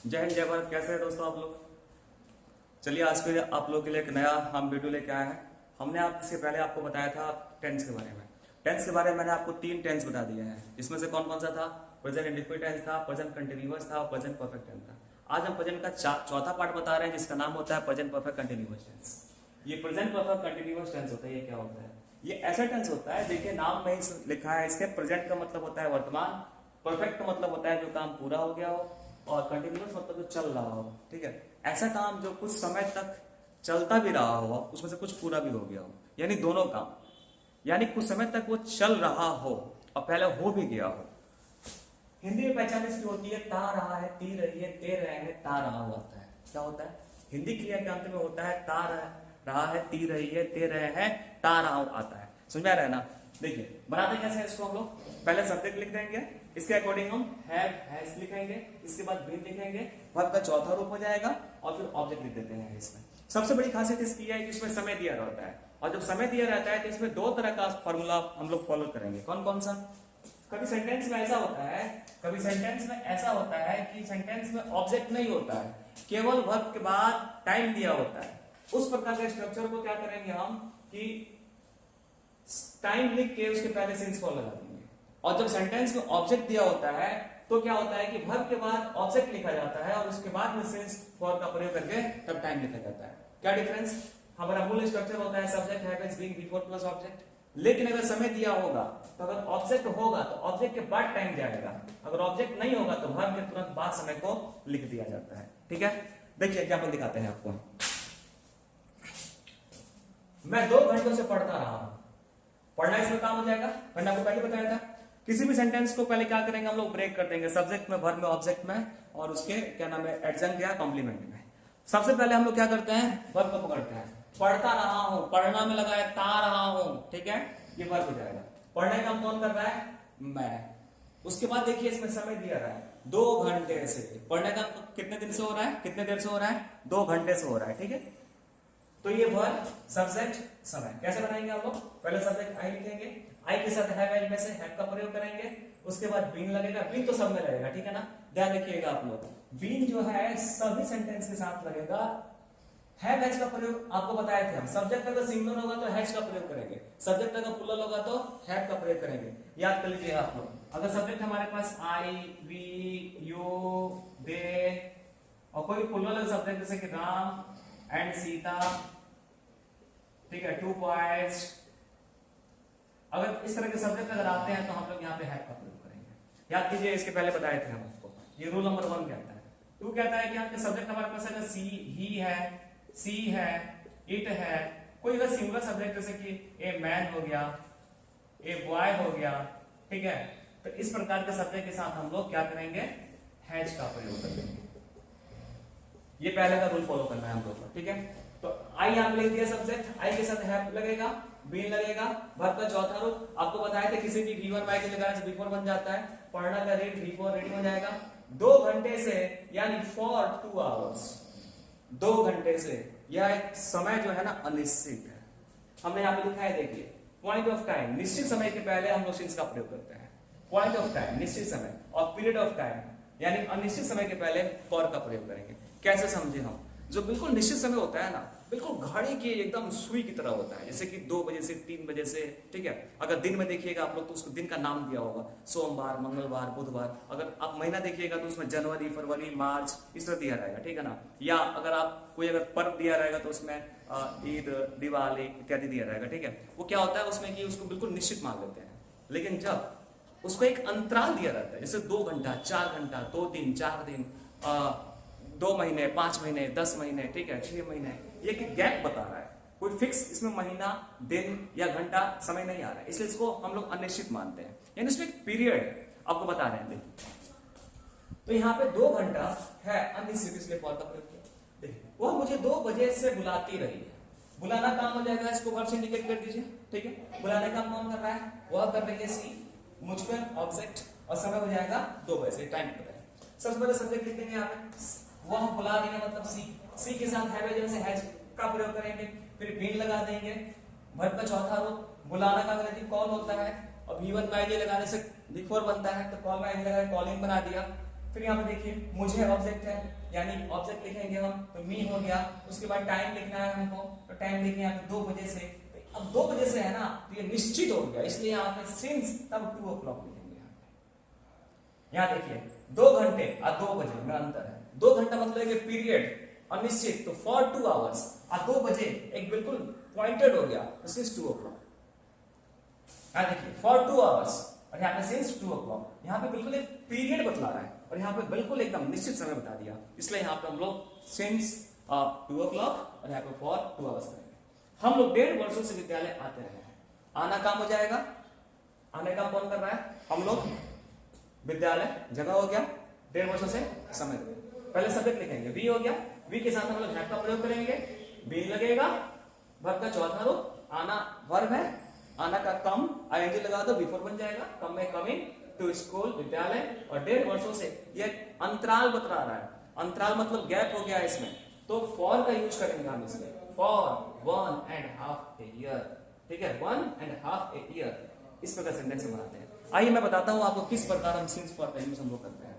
जय हिंद जय भारत। कैसे हैं दोस्तों आप लोग। चलिए आज फिर आप लोगों के लिए एक नया हम वीडियो लेके आए हैं। हमने आपसे पहले आपको बताया था टेंस के बारे में। टेंस के बारे में मैंने आपको 3 टेंस बता दिए हैं, जिसमें से कौन कौन सा था। प्रेजेंट इंडेफिनिट टेंस था, प्रेजेंट कंटिन्यूअस था और प्रेजेंट परफेक्ट टेंस था। आज हम प्रेजेंट का चौथा पार्ट बता रहे हैं, जिसका नाम होता है प्रेजेंट परफेक्ट कंटिन्यूअस टेंस। ये प्रेजेंट परफेक्ट कंटिन्यूअस टेंस होता है। ये क्या होता है? ये ऐसा टेंस होता है, देखिए नाम में ही लिखा है, इसके प्रेजेंट का मतलब होता है वर्तमान, परफेक्ट का मतलब होता है जो काम पूरा हो गया हो, और कंटिन्यूअस मतलब जो चल रहा हो। ठीक है, ऐसा काम जो कुछ समय तक चलता भी रहा हो, उसमें से कुछ पूरा भी हो गया हो, यानी दोनों काम, यानी कुछ समय तक वो चल रहा हो और पहले हो भी गया हो। हिंदी में पहचान इसकी होती है ता रहा है, ती रही है, ते रहे हैं, ता रहा होता है। क्या होता है? हिंदी क्रिया के अंत में होता है ता रहा है, ती रही है, ते रहे हैं, ता रहा आता है। समझ में आ रहा है ना? देखिए बनाते कैसे है इसको हम लोग। पहले सब्जेक्ट लिख देंगे, इसके अकॉर्डिंग हम हैज लिखेंगे, इसके बाद बीन लिखेंगे, वर्ब का चौथा रूप हो जाएगा और फिर ऑब्जेक्ट लिख देते हैं। इसमें सबसे बड़ी खासियत इसकी है कि इसमें समय दिया रहता है, और जब समय दिया रहता है तो इसमें 2 तरह का फॉर्मूला हम लोग फॉलो करेंगे। कौन कौन सा? कभी सेंटेंस में ऐसा होता है, कभी सेंटेंस में ऐसा होता है कि सेंटेंस में ऑब्जेक्ट नहीं होता है, केवल वर्ब के बाद टाइम दिया होता है। उस प्रकार के स्ट्रक्चर को क्या करेंगे हम कि टाइम लिख के उसके पहले सिंस फॉर लगा देंगे। और जब सेंटेंस में ऑब्जेक्ट दिया होता है तो क्या होता है कि वर्ब के बाद ऑब्जेक्ट लिखा जाता है और उसके बाद में सिंस फॉर का प्रयोग करके तब टाइम लिखा जाता है। क्या डिफरेंस? हमारा मूल स्ट्रक्चर होता है subject have being before plus object, लेकिन अगर समय दिया होगा तो अगर ऑब्जेक्ट होगा तो ऑब्जेक्ट के बाद टाइम जाएगा, अगर ऑब्जेक्ट नहीं होगा तो वर्ब के तुरंत बाद समय को लिख दिया जाता है। ठीक है, देखिए एग्जांपल दिखाते हैं आपको। मैं 2 घंटों से पढ़ता रहा हूं। पढ़ना इसमें काम हो जाएगा, मैंने आपको पहले बताया था। किसी भी सेंटेंस को पहले क्या करेंगे हम लोग, ब्रेक कर देंगे, सब्जेक्ट में, वर्ब में, ऑब्जेक्ट में और उसके क्या नाम है एडजंक्ट या कॉम्प्लीमेंट में। सबसे पहले हम लोग क्या करते हैं, वर्ब को पकड़ते हैं। पढ़ता रहा हूं, पढ़ना में लगा है ता रहा हूं, ठीक है, ये वर्ब हो जाएगा। पढ़ने का कौन कर रहा है? मैं। उसके बाद देखिए इसमें समय दिया रहा है 2 घंटे से। पढ़ने का कितने दिन से हो रहा है, कितने देर से हो रहा है? 2 घंटे से हो रहा है। ठीक है, तो ये वर्ब सब्जेक्ट समय कैसे बनाएंगे हम लोग? पहले सब्जेक्ट आई लिखेंगे, आई के साथ हैव में से हैव का प्रयोग करेंगे, उसके बाद बीन लगेगा। बीन तो सब में लगेगा, ठीक है ना, ध्यान रखिएगा आप लोग। बीन जो है सभी सेंटेंस के साथ लगेगा। हैव हैज का प्रयोग आपको बताए थे हम। सब्जेक्ट अगर सिंगुलर होगा तो हैज का प्रयोग करेंगे, सब्जेक्ट अगर प्लूरल होगा तो हैव का प्रयोग करेंगे। याद कर लीजिए आप लोग। अगर सब्जेक्ट हमारे पास आई, वी, यू, दे और कोई प्लूरल सब्जेक्ट जैसे कि राम एंड सीता, ठीक है, 2 बॉयज, अगर इस तरह के सब्जेक्ट अगर आते हैं तो हम लोग यहाँ पे हैव का प्रयोग करेंगे। याद कीजिए, इसके पहले बताए थे हम आपको। ये रूल नंबर 1 कहता है। 2 कहता है कि आपके सब्जेक्ट हमारे पास अगर सी, ही है, सी है, इट है, कोई अगर सिंगुलर सब्जेक्ट जैसे कि ए मैन हो गया, ए बॉय हो गया, ठीक है, तो इस प्रकार के सब्जेक्ट के साथ हम लोग क्या करेंगे, हैज का प्रयोग करेंगे। ये पहले का रूल फॉलो करना है हम लोग को, ठीक है। तो आई यहाँ पे लिख दिया सब्जेक्ट, आई के साथ हैव लगेगा, बीन लगेगा, वर्ब का चौथा रूप आपको बताया था, किसी भी V1 Y के लगाने से बिफोर बन जाता है। पढ़ना का रीड, बिफोर रीडिंग हो जाएगा। 2 घंटे से यानी फॉर 2 आवर्स, 2 घंटे से, यह एक समय जो है ना अनिश्चित है। हमने यहाँ पे लिखा है, देखिए पॉइंट ऑफ टाइम, निश्चित समय के पहले हम लोग सिंस का प्रयोग करते हैं। पॉइंट ऑफ टाइम निश्चित समय, और पीरियड ऑफ टाइम यानी अनिश्चित समय के पहले फॉर का प्रयोग करेंगे। कैसे समझे हम? जो बिल्कुल निश्चित समय होता है ना, बिल्कुल घड़ी की एकदम सुई की तरह होता है, जैसे कि 2 बजे से 3 बजे से, ठीक है। अगर दिन में देखिएगा आप लोग तो उसको दिन का नाम दिया होगा, सोमवार, मंगलवार, बुधवार। अगर आप महीना देखिएगा तो उसमें जनवरी, फरवरी, मार्च इस तरह दिया रहेगा, ठीक है ना। या अगर आप कोई अगर पर्व दिया रहेगा तो उसमें ईद, दिवाली इत्यादि दिया रहेगा, ठीक है। वो क्या होता है उसमें कि उसको बिल्कुल निश्चित मान लेते हैं। लेकिन जब उसको एक अंतराल दिया रहता है, जैसे 2 घंटा, 4 घंटा, 2 दिन, 4 दिन, 2 महीने, 5 महीने, 10 महीने, ठीक है, 6 महीने, ये गैप बता रहा है। कोई फिक्स इसमें महीना, दिन या घंटा समय नहीं आ रहा है, इसलिए इसको हम लोग अनिश्चित मानते हैं, यानी इसमें एक पीरियड आपको बता रहे हैं। देखिए तो यहाँ पे 2 घंटा है अनिश्चित, इसलिए फॉर का प्रयोग किया। देखिए वह मुझे 2 बजे से बुलाती रही है। बुलाना काम हो जाएगा, इसको वर्ब से इंडिकेट कर दीजिए, ठीक है। बुलाने का कौन कर रहा है? वह कर रही है सी, मुझ पर ऑब्जेक्ट, और समय हो जाएगा 2 बजे, टाइम पता है। सबसे पहले सब्जेक्ट लिख देंगे यहाँ पे, वह बुला रही है मतलब सी, सी के साथ हैज का प्रयोग करेंगे, फिर बीन लगा देंगे, वर्ब का चौथा रूप, बुलाना का अगर कॉल होता है और V1 बाय लगाने से बिफोर बनता है तो कॉल बाय लगा कॉलिंग बना दिया, फिर यहाँ पे देखिए मुझे ऑब्जेक्ट है, यानी ऑब्जेक्ट लिखेंगे हम तो मी हो गया। उसके बाद टाइम लिखना है हमको, तो टाइम लिखेंगे यहाँ पे 2 बजे से। तो अब 2 बजे से है ना, तो ये निश्चित हो गया, इसलिए यहाँ पे सिंस तब 2 o'clock लिखेंगे। यहाँ देखिए 2 घंटे और 2 बजे में अंतर है। 2 घंटा मतलब एक पीरियड अनिश्चित, तो फॉर 2 आवर्स, और 2 बजे एक बिल्कुल पॉइंटेड हो गया, तो सिंस 2 o'clock। यहाँ देखिए फॉर 2 आवर्स और यहाँ पे सिंस 2 o'clock, यहाँ पे बिल्कुल एक पीरियड बतला रहा है और यहाँ पे बिल्कुल एकदम निश्चित समय बता दिया, इसलिए यहाँ पे हम लोग सिंस 2 o'clock और यहाँ पे फॉर 2 आवर्स करेंगे। हम लोग 1.5 वर्षों से विद्यालय आते रहे हैं, आना काम हो जाएगा। आने काम कौन कर रहा है? हम लोग। विद्यालय जगह हो गया, 1.5 वर्षों से समय। पहले सब्जेक्ट लिखेंगे, वी हो गया, वी के साथ हम लोग हैव का प्रयोग करेंगे, बी लगेगा, वर्ब का चौथा रूप, आना वर्ब है, आना का कम, आईएनजी लगा दो, बिफोर बन जाएगा, कम में कमिंग टू स्कूल विद्यालय। और 1.5 वर्षों से ये अंतराल बता रहा है, अंतराल मतलब गैप हो गया इसमें, तो फॉर का यूज करेंगे हम इसमें, फॉर 1.5 ईयर, ठीक है, 1.5 ईयर, इस प्रकार सेंटेंस बनाते हैं। आइए मैं बताता हूं आपको किस प्रकार हम सिंस फॉर का यूज हम लोग करते हैं।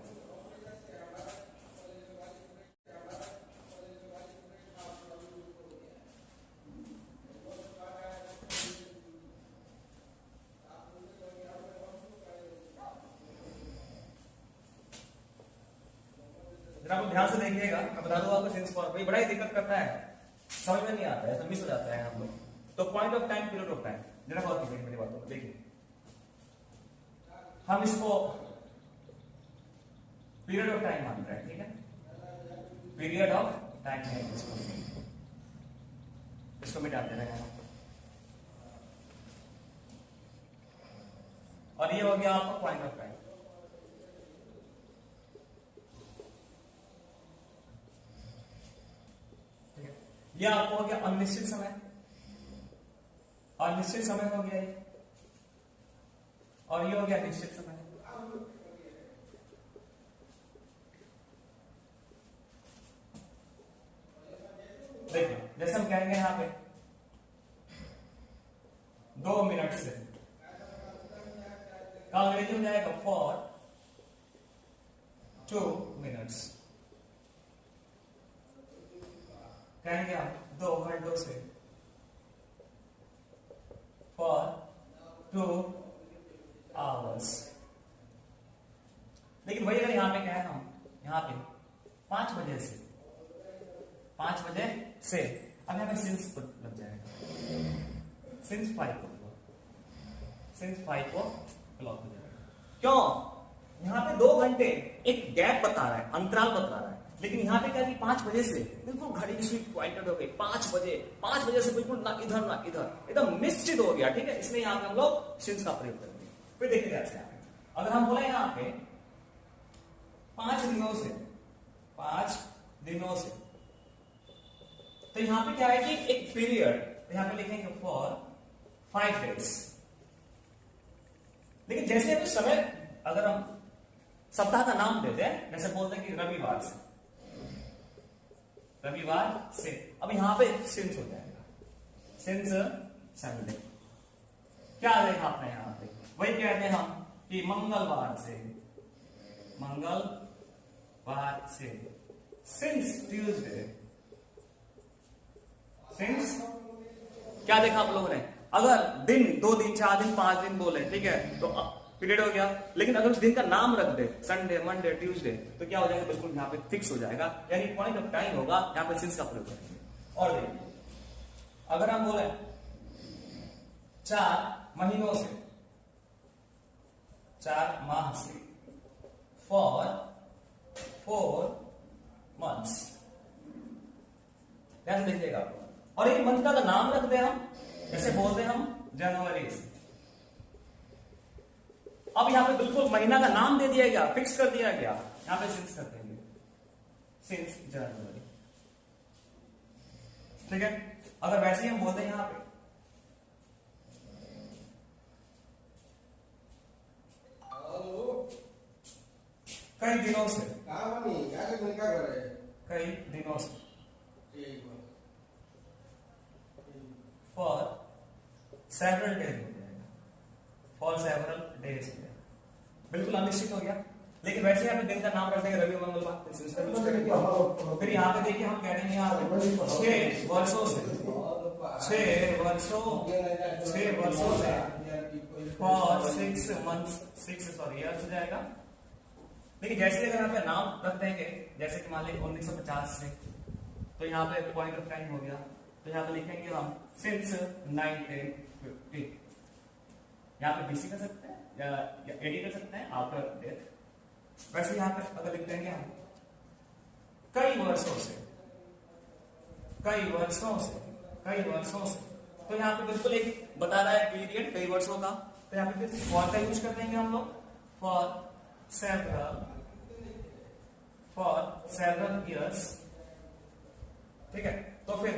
जरा आप ध्यान से देखिएगा, मैं बता दूं आपको सिंस फॉर बड़ा ही दिक्कत करता है, समझ में नहीं आता है, तो मिस हो जाता है हम लोग। तो point of time, period of time, जरा गौर कीजिए मेरी बातों को, देखिए हम इसको पीरियड ऑफ टाइम मान रहे हैं, ठीक है, पीरियड ऑफ टाइम है, इसको मिटा दे रहे हैं। और ये हो गया आपका पॉइंट ऑफ टाइम। ये आपको हो गया अनिश्चित समय, अनिश्चित समय हो गया ये, और ये हो गया निश्चित समय। देखिए जैसे हम कहेंगे यहां पे 2 मिनट से, का अंग्रेजी हो जाएगा फॉर 2 मिनट्स। कहेंगे हम 2 घंटों से, फॉर 2 आवर्स। लेकिन वही अगर यहां पे कहें हम, यहां पे 5 बजे से, 5 बजे से, अब यहां पे सिंस लग जाएगा, सिंस 5 o'clock, सिंस 5 o'clock हो जाएगा। क्यों? यहां पे 2 घंटे एक गैप बता रहा है, अंतराल बता रहा है, लेकिन यहां पे क्या कि 5 बजे से बिल्कुल घड़ी की सुई पॉइंटेड हो गई, 5 बजे से बिल्कुल ना इधर ना इधर, एकदम निश्चित हो गया, ठीक है, इसलिए यहां पे हम लोग सिंस का प्रयोग करेंगे। फिर देखिए कैसे अगर हम बोले यहां पे 5 दिनों से, 5 दिनों से, तो यहां पे क्या है कि एक पीरियड, तो यहां पे लिखेंगे फॉर 5 days। लेकिन जैसे अभी समय अगर हम सप्ताह का नाम देते हैं, जैसे बोलते हैं कि रविवार से, रविवार से, अब यहां पे सिंस हो जाएगा, सिंस संडे। क्या देखा आपने यहां पे, वही कहते हैं हम कि मंगलवार से, मंगलवार से, सिंस ट्यूसडे, सिंस, क्या देखा आप लोगों ने, अगर दिन 2 दिन 4 दिन 5 दिन बोले, ठीक है, तो पीरियड हो गया। लेकिन अगर उस दिन का नाम रख दे, संडे, मंडे, ट्यूसडे, तो क्या हो जाएगा, बिल्कुल यहाँ पे फिक्स हो जाएगा, यानी पॉइंट ऑफ टाइम होगा, यहाँ पे सिंस का प्रयोग करेंगे। और देखिए अगर हम बोले 4 महीनों से, 4 माह से, फॉर 4 months, ध्यान से देखिएगा। और एक मंथ का नाम रख दे हम, जैसे बोलते हम जनवरी से, अब यहां पे बिल्कुल महीना का नाम दे दिया गया, फिक्स कर दिया गया, यहां पे सिंस कर देंगे, सिंस जनवरी, ठीक है। अगर वैसे ही हम बोलते हैं यहां पे कई दिनों से, कई दिनों से, फॉर सेवरल डेज हो जाएगा, फॉर सेवरल डेज हो जाएगा, बिल्कुल अनिश्चित हो गया। लेकिन वैसे यहाँ पे दिन का नाम रख देंगे रवि मंगलवार। फिर यहाँ पे देखिए हम कह देंगे यहाँ पे 6 वर्षों से फॉर 6 months 6 ईयर्स हो जाएगा। लेकिन जैसे अगर यहाँ पे नाम रख देंगे, जैसे कि मान लीजिए 1950 से, तो यहाँ पे पॉइंट ऑफ टाइम हो गया, तो यहाँ पे लिखेंगे हम सिंस 1950। यहाँ पे बीसी कर सकते हैं या एडी कर सकते हैं आफ्टर डेथ। वैसे यहाँ पे अगर लिख देंगे हम कई वर्षों से, तो यहाँ पे बिल्कुल एक बता रहा है पीरियड कई वर्षों का, तो यहाँ पे फिर फॉर का यूज कर देंगे हम लोग, फॉर सेवरल ईयर्स। ठीक है, तो फिर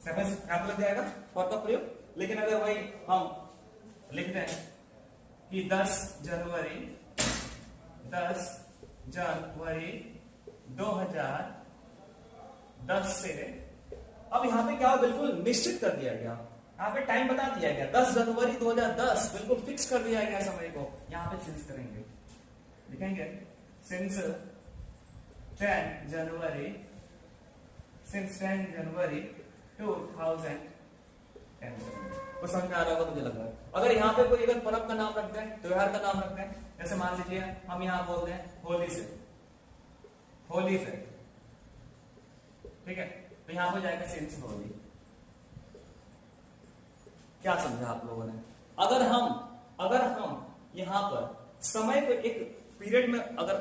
सेवन यहाँ पे लग जाएगा फॉर का प्रयोग। लेकिन अगर वही हम लिखते हैं कि 10 जनवरी 2010 से, अब यहाँ पे क्या बिल्कुल निश्चित कर दिया गया, यहाँ पे टाइम बता दिया गया 10 जनवरी 2010, बिल्कुल फिक्स कर दिया गया समय को। यहाँ पे सिंस करेंगे, लिखेंगे सिंस 10 जनवरी 2010। तो समझ में आ रहा होगा मुझे लग रहा है। अगर यहाँ पे कोई अगर पर्व का नाम रखते हैं, त्योहार का नाम रखते हैं, जैसे मान लीजिए हम यहाँ बोलते हैं होली से, ठीक है, तो यहाँ हो जाएगा सिंस होली। क्या समझा आप लोगों ने? अगर हम यहाँ पर समय को एक पीरियड में अगर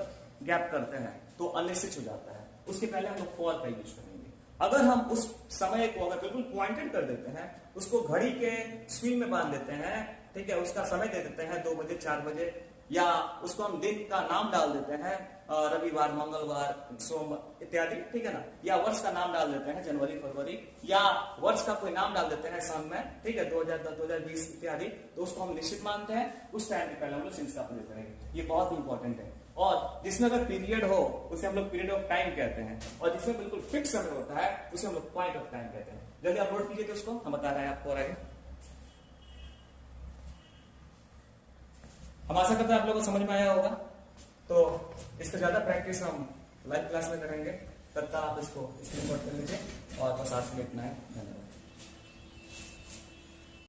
गैप करते हैं तो अनिश्चित हो जाता है, उसके पहले हम लोग फॉर का यूज करेंगे। अगर हम उस समय को अगर बिल्कुल पॉइंटेड कर देते हैं, उसको घड़ी के स्विंग में बांध देते हैं, ठीक है, उसका समय दे देते हैं 2 बजे 4 बजे, या उसको हम दिन का नाम डाल देते हैं रविवार, मंगलवार, सोमवार इत्यादि, ठीक है ना, या वर्ष का नाम डाल देते हैं जनवरी, फरवरी, या वर्ष का कोई नाम डाल देते हैं सन में, ठीक है, 2010, 2020 इत्यादि, तो उसको हम निश्चित मानते हैं। उस टाइम के पहले हम लोग सिंस का प्रयोग करेंगे, ये बहुत ही इंपॉर्टेंट है। और जिसमें अगर पीरियड हो उसे हम लोग पीरियड ऑफ टाइम कहते हैं, और जिसमें बिल्कुल फिक्स समय होता है उसे हम लोग पॉइंट ऑफ टाइम कहते हैं। जल्दी अपलोड कीजिए तो उसको हम बता रहे हैं आपको और आगे। हम आशा करते हैं आप लोगों को समझ में आया होगा। तो इसका ज्यादा प्रैक्टिस हम लाइव क्लास में करेंगे, तब तक आप इसको स्क्रीनशॉट कर लीजिए और बस आज में इतना है। धन्यवाद।